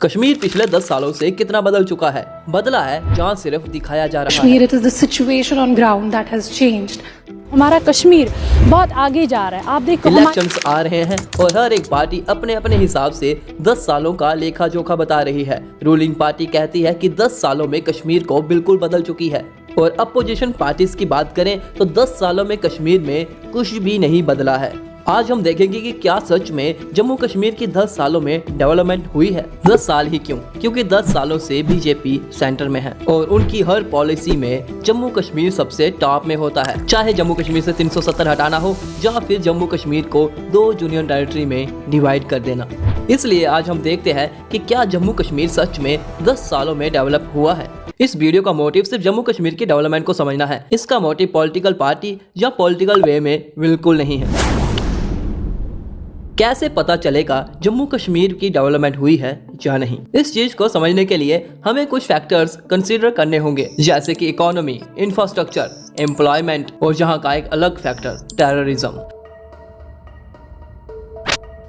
कश्मीर पिछले 10 सालों से कितना बदल चुका है। बदला है जहाँ सिर्फ दिखाया जा रहा है। It is the situation on ground that has changed. हमारा कश्मीर बहुत आगे जा रहा है। आप देखो इलेक्शंस आ रहे हैं और हर एक पार्टी अपने अपने हिसाब से 10 सालों का लेखा जोखा बता रही है। रूलिंग पार्टी कहती है कि 10 सालों में कश्मीर को बिल्कुल बदल चुकी है और अपोजिशन पार्टीज की बात करें तो 10 सालों में कश्मीर में कुछ भी नहीं बदला है। आज हम देखेंगे कि क्या सच में जम्मू कश्मीर की 10 सालों में डेवलपमेंट हुई है। 10 साल ही क्यों, क्योंकि 10 सालों से बीजेपी सेंटर में है और उनकी हर पॉलिसी में जम्मू कश्मीर सबसे टॉप में होता है। चाहे जम्मू कश्मीर से 370 हटाना हो या फिर जम्मू कश्मीर को 2 यूनियन टेरिटरी में डिवाइड कर देना। इसलिए आज हम देखते हैं कि क्या जम्मू कश्मीर सच में 10 सालों में डेवलप हुआ है। इस वीडियो का मोटिव सिर्फ जम्मू कश्मीर की डेवलपमेंट को समझना है। इसका मोटिव पॉलिटिकल पार्टी या पॉलिटिकल वे में बिल्कुल नहीं है। कैसे पता चलेगा जम्मू कश्मीर की डेवलपमेंट हुई है या नहीं? इस चीज को समझने के लिए हमें कुछ फैक्टर्स कंसीडर करने होंगे, जैसे कि इकोनॉमी, इंफ्रास्ट्रक्चर, एम्प्लॉयमेंट और जहां का एक अलग फैक्टर टेररिज्म।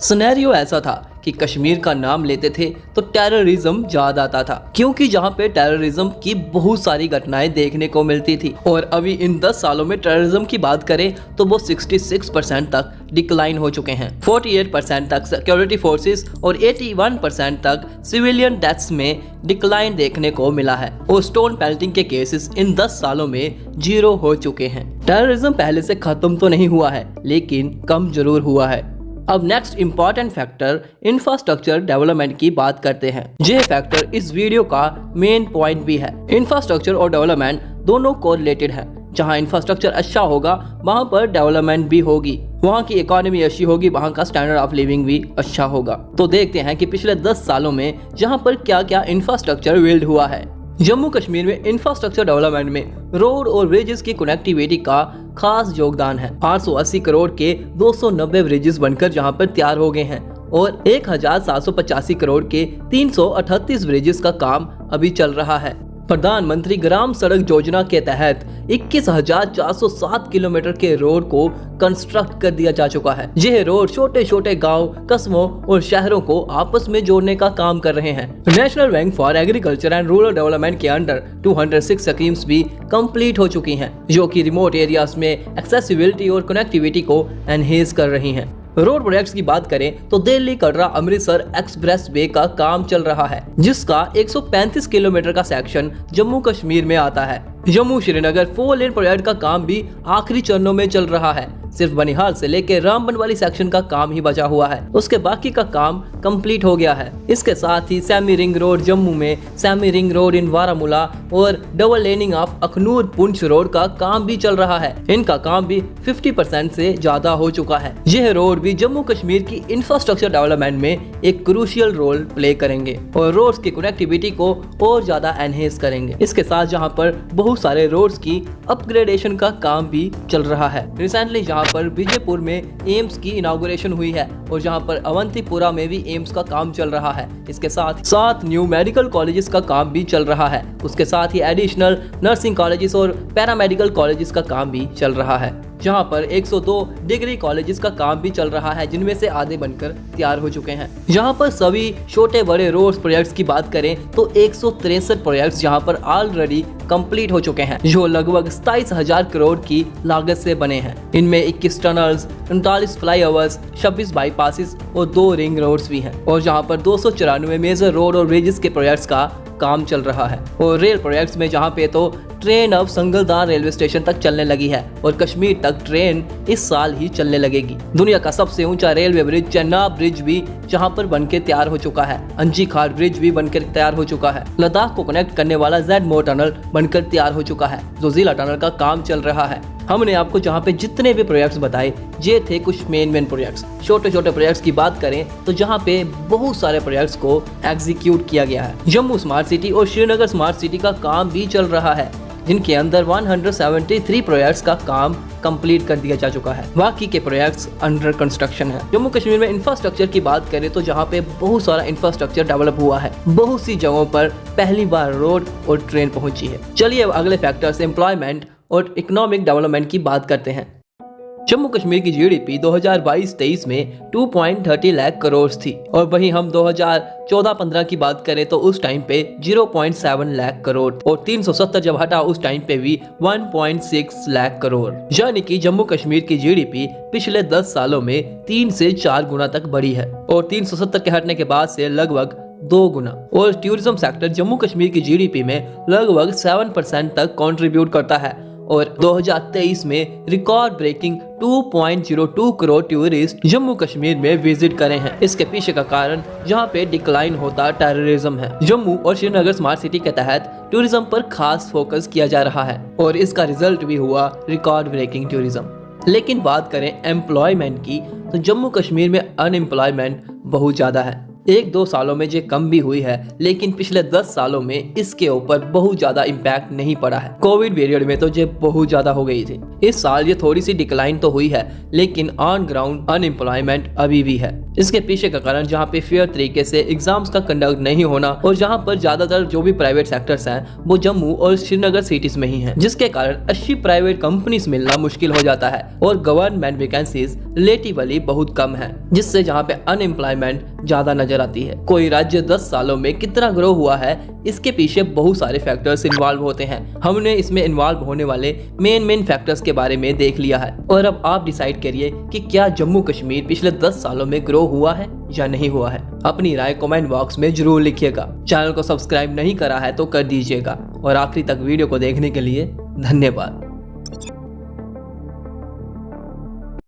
सिनेरियो ऐसा था कि कश्मीर का नाम लेते थे तो टेररिज्म याद आता था, क्योंकि जहां पे टेररिज्म की बहुत सारी घटनाएं देखने को मिलती थी। और अभी इन 10 सालों में टेररिज्म की बात करें तो वो 66% तक डिक्लाइन हो चुके हैं। 48% तक सिक्योरिटी फोर्सेस और 81% तक सिविलियन डेथ्स में डिक्लाइन देखने को मिला है और स्टोन पेल्टिंग के केसेस इन 10 सालों में 0 हो चुके हैं। टेररिज्म पहले से खत्म तो नहीं हुआ है, लेकिन कम जरूर हुआ है। अब next important factor infrastructure development की बात करते हैं। यह फैक्टर इस वीडियो का मेन पॉइंट भी है। इंफ्रास्ट्रक्चर और डेवलपमेंट दोनों कोरिलेटेड है। जहां इंफ्रास्ट्रक्चर अच्छा होगा वहां पर डेवलपमेंट भी होगी, वहां की इकोनॉमी अच्छी होगी, वहां का स्टैंडर्ड ऑफ लिविंग भी अच्छा होगा। तो देखते हैं कि पिछले 10 सालों में जहां पर क्या क्या इंफ्रास्ट्रक्चर बिल्ड हुआ है। जम्मू कश्मीर में इंफ्रास्ट्रक्चर डेवलपमेंट में रोड और ब्रिजेस की कनेक्टिविटी का खास योगदान है। 880 करोड़ के 290 ब्रिजेस बनकर जहां पर तैयार हो गए हैं और 1785 करोड़ के 338 ब्रिजेस का काम अभी चल रहा है। प्रधानमंत्री ग्राम सड़क योजना के तहत 21,407 किलोमीटर के रोड को कंस्ट्रक्ट कर दिया जा चुका है। यह रोड छोटे छोटे गांव, कस्बों और शहरों को आपस में जोड़ने का काम कर रहे हैं। National bank for agriculture and rural development के अंडर 206 स्कीम्स भी कंप्लीट हो चुकी हैं, जो कि रिमोट एरियाज में एक्सेसिबिलिटी और कनेक्टिविटी को एनहेंस कर रही हैं। रोड प्रोजेक्ट्स की बात करें तो दिल्ली कटरा अमृतसर एक्सप्रेस वे का काम चल रहा है, जिसका 135 किलोमीटर का सेक्शन जम्मू कश्मीर में आता है। जम्मू श्रीनगर 4 लेन प्रोजेक्ट का काम भी आखिरी चरणों में चल रहा है। सिर्फ बनिहाल से लेकर रामबन वाली सेक्शन का काम ही बचा हुआ है, उसके बाकी का काम कंप्लीट हो गया है। इसके साथ ही सैमी रिंग रोड जम्मू में, semi ring road in Baramulla और double laning of Akhnoor Poonch road का काम भी चल रहा है। इनका काम भी 50% से ज्यादा हो चुका है। यह रोड भी जम्मू कश्मीर की इंफ्रास्ट्रक्चर डेवलपमेंट में एक क्रूशियल रोल प्ले करेंगे और रोड्स की कनेक्टिविटी को और ज्यादा एनहेंस करेंगे। इसके साथ जहाँ पर बहुत सारे रोड्स की अपग्रेडेशन का काम भी चल रहा है। रिसेंटली जहाँ पर विजयपुर में एम्स की इनॉग्रेशन हुई है और जहां पर अवंतीपुरा में भी एम्स का काम चल रहा है। इसके साथ 7 न्यू मेडिकल कॉलेजेस का काम भी चल रहा है। उसके साथ ही एडिशनल नर्सिंग कॉलेजेस और पैरामेडिकल कॉलेजेस का काम भी चल रहा है। जहां पर 102 डिग्री कॉलेजेस का काम भी चल रहा है, जिनमें से आधे बनकर तैयार हो चुके हैं। जहां पर सभी छोटे बड़े रोड प्रोजेक्ट्स की बात करें तो 163 प्रोजेक्ट्स जहां पर ऑलरेडी कंप्लीट हो चुके हैं, जो लगभग 27,000 करोड़ की लागत से बने हैं। इनमें 21 टनल्स, 39 फ्लाईओवर्स, 26 बाईपासेस और 2 रिंग रोड्स भी हैं। और जहां पर 294 मेजर रोड और ब्रिजेस के प्रोजेक्ट्स का काम चल रहा है। और रेल प्रोजेक्ट्स में जहां पे तो ट्रेन अब संगलदान रेलवे स्टेशन तक चलने लगी है और कश्मीर तक ट्रेन इस साल ही चलने लगेगी। दुनिया का सबसे ऊंचा रेलवे ब्रिज चेनाब ब्रिज भी जहां पर बनकर तैयार हो चुका है। अंजी खाट ब्रिज भी बनकर तैयार हो चुका है। लद्दाख को कनेक्ट करने वाला ज़ेड-मोर टनल बनकर तैयार हो चुका है। जोजिला टनल का काम चल रहा है। हमने आपको जहाँ पे जितने भी प्रोजेक्ट्स बताए ये थे कुछ मेन प्रोजेक्ट्स। छोटे छोटे प्रोजेक्ट्स की बात करें तो जहाँ पे बहुत सारे प्रोजेक्ट्स को एग्जीक्यूट किया गया है। जम्मू स्मार्ट सिटी और श्रीनगर स्मार्ट सिटी का काम भी चल रहा है, जिनके अंदर 173 प्रोजेक्ट्स का काम कंप्लीट कर दिया जा चुका है। बाकी के प्रोजेक्ट्स अंडर कंस्ट्रक्शन है। जम्मू कश्मीर में इंफ्रास्ट्रक्चर की बात करें तो जहाँ पे बहुत सारा इंफ्रास्ट्रक्चर डेवलप हुआ है। बहुत सी जगहों पर पहली बार रोड और ट्रेन पहुंची है। चलिए अब अगले फैक्टर्स एम्प्लॉयमेंट और इकोनॉमिक डेवलपमेंट की बात करते हैं। जम्मू कश्मीर की जीडीपी 2022-23 में 2.30 लाख करोड़ थी और वहीं हम 2014-15 की बात करें तो उस टाइम पे 0.7 लाख करोड़ और 370 जब हटा उस टाइम पे भी 1.6 लाख करोड़। यानी कि जम्मू कश्मीर की जीडीपी पिछले 10 सालों में 3 से 4 गुना तक बढ़ी है और 370 के हटने के बाद से लगभग 2 गुना। और टूरिज्म सेक्टर जम्मू कश्मीर की जीडीपी में लगभग 7% तक कंट्रीब्यूट करता है और 2023 में record breaking 2.02 crore tourist Jammu Kashmir में विजिट करे हैं। इसके पीछे का कारण जहां पे डिक्लाइन होता टेररिज्म है। जम्मू और श्रीनगर स्मार्ट सिटी के तहत टूरिज्म पर खास फोकस किया जा रहा है और इसका रिजल्ट भी हुआ रिकॉर्ड ब्रेकिंग टूरिज्म। लेकिन बात करें एम्प्लॉयमेंट की तो जम्मू कश्मीर में अनएम्प्लॉयमेंट बहुत ज्यादा है। 1-2 सालों में ये कम भी हुई है लेकिन पिछले 10 सालों में इसके ऊपर बहुत ज्यादा इम्पैक्ट नहीं पड़ा है। कोविड पीरियड में तो ये बहुत ज्यादा हो गई थी। इस साल ये थोड़ी सी डिक्लाइन तो हुई है लेकिन ऑन ग्राउंड अनएम्प्लॉयमेंट अभी भी है। इसके पीछे का कारण जहाँ पे फेयर तरीके से एग्जाम्स का कंडक्ट नहीं होना और जहाँ पर ज्यादातर जो भी प्राइवेट सेक्टर्स हैं वो जम्मू और श्रीनगर सिटीज में ही हैं, जिसके कारण अच्छी प्राइवेट कंपनीज मिलना मुश्किल हो जाता है और गवर्नमेंट वैकेंसीज रिलेटिवली बहुत कम है, जिससे जहाँ पे अनएम्प्लॉयमेंट ज्यादा नजर आती है। कोई राज्य 10 सालों में कितना ग्रो हुआ है इसके पीछे बहुत सारे फैक्टर्स इन्वॉल्व होते हैं। हमने इसमें इन्वॉल्व होने वाले मेन फैक्टर्स के बारे में देख लिया है और अब आप डिसाइड करिए कि क्या जम्मू कश्मीर पिछले 10 सालों में ग्रो हुआ है या नहीं हुआ है। अपनी राय कमेंट बॉक्स में जरूर लिखिएगा। चैनल को सब्सक्राइब नहीं करा है तो कर दीजिएगा और आखिरी तक वीडियो को देखने के लिए धन्यवाद।